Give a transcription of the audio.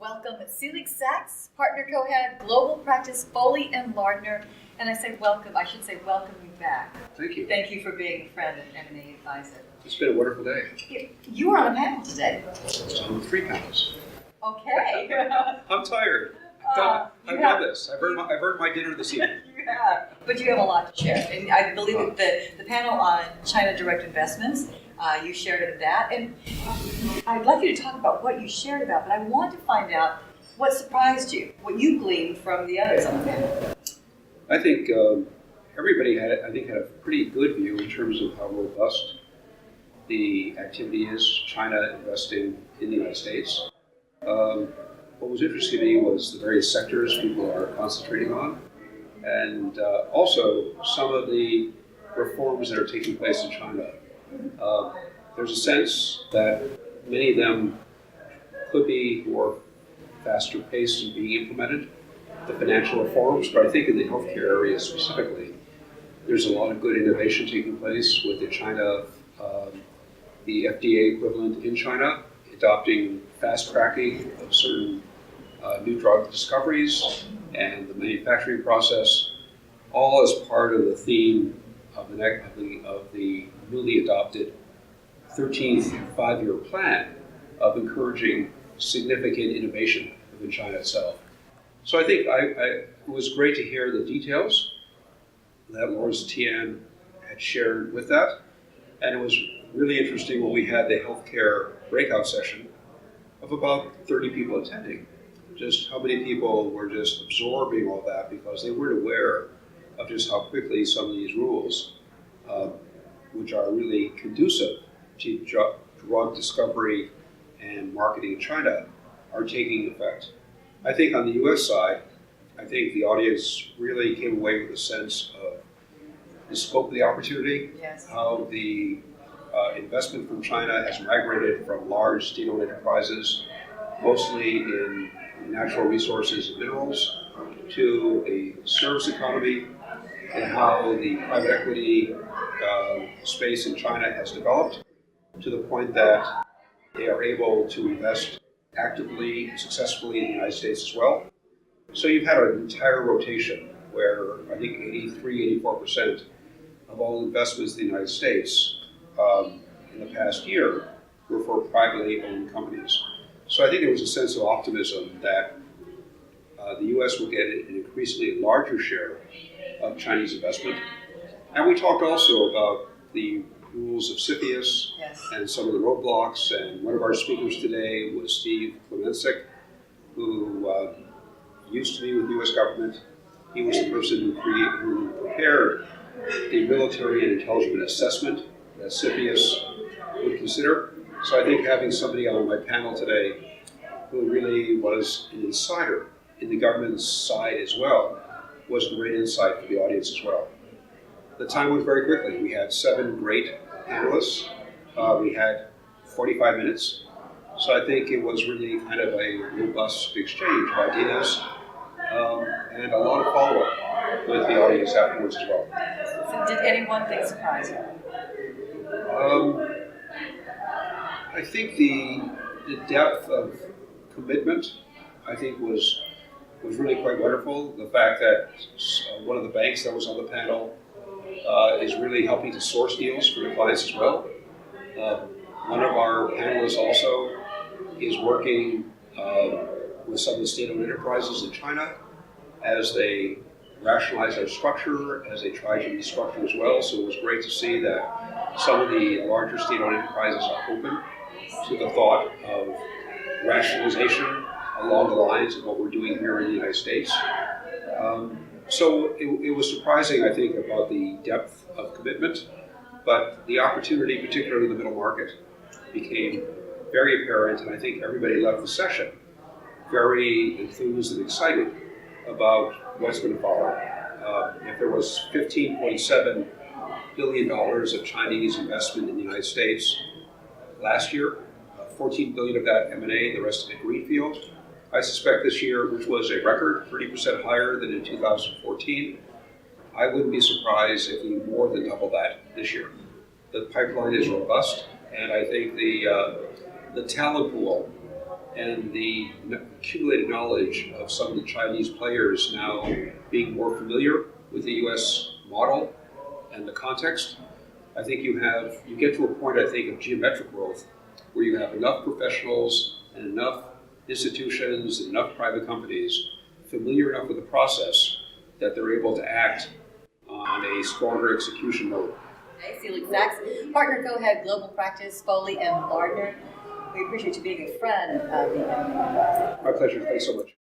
welcome Selig Sachs, partner co-head, global practice Foley and Lardner. And I say welcome, I should say welcome you back. Thank you. Thank you for being a friend and M&A advisor. It's been a wonderful day. You were on a panel today. On 3 panels. Okay. I'm tired. I've done this. I've earned my dinner this evening. You have. But you have a lot to share. And I believe that the panel on China direct investments, you shared in that. And I'd like you to talk about what you shared about, but I want to find out what surprised you, what you gleaned from the others on the panel. I think everybody had a pretty good view in terms of how robust the activity is, China investing in the United States. What was interesting to me was the various sectors people are concentrating on, and also some of the reforms that are taking place in China. There's a sense that many of them could be more faster paced in being implemented, the financial reforms, but I think in the healthcare area specifically, there's a lot of good innovation taking place with the China, the FDA equivalent in China, adopting fast tracking of certain new drug discoveries and the manufacturing process, all as part of the theme of the newly adopted 13th five-year plan of encouraging significant innovation within China itself. So I think it was great to hear the details that Lawrence Tian had shared with that, and it was really interesting when we had the healthcare breakout session of about 30 people attending. Just how many people were just absorbing all that because they weren't aware of just how quickly some of these rules, which are really conducive to drug discovery and marketing in China, are taking effect. I think on the US side, I think the audience really came away with a sense of the scope of the opportunity, yes. How the investment from China has migrated from large state-owned enterprises, mostly in natural resources and minerals, to a service economy, and how the private equity space in China has developed to the point that they are able to invest actively and successfully in the United States as well. So you've had an entire rotation where I think 83-84% of all investments in the United States in the past year were for privately owned companies. So I think there was a sense of optimism that the U.S. will get an increasingly larger share of Chinese investment. And we talked also about the rules of CFIUS, yes. and some of the roadblocks. And one of our speakers today was Steve Clemensik, who used to be with the U.S. government. He was the person who prepared the military and intelligence assessment that CFIUS would consider. So I think having somebody on my panel today who really was an insider in the government's side as well was great insight for the audience as well. The time went very quickly. We had 7 great panelists. We had 45 minutes. So I think it was really kind of a robust exchange of ideas and a lot of follow-up with the audience afterwards as well. So did any one thing surprise you? I think the depth of commitment, I think, was really quite wonderful. The fact that one of the banks that was on the panel is really helping to source deals for the clients as well. One of our panelists also is working with some of the state-owned enterprises in China as they rationalize their structure, as they try to restructure as well. So it was great to see that some of the larger state-owned enterprises are open to the thought of rationalization along the lines of what we're doing here in the United States. So it was surprising, I think, about the depth of commitment, but the opportunity, particularly in the middle market, became very apparent, and I think everybody left the session very enthused and excited about what's going to follow. If there was $15.7 billion of Chinese investment in the United States last year, 14 billion of that M&A, the rest of it greenfield. I suspect this year, which was a record, 30% higher than in 2014, I wouldn't be surprised if we more than double that this year. The pipeline is robust, and I think the talent pool and the accumulated knowledge of some of the Chinese players now being more familiar with the U.S. model and the context, I think you get to a point, I think, of geometric growth where you have enough professionals and enough institutions and enough private companies familiar enough with the process that they're able to act on a stronger execution mode. Okay, Selig Sachs, partner co-head global practice, Foley and Lardner. We appreciate you being a friend of the My pleasure. Thanks so much.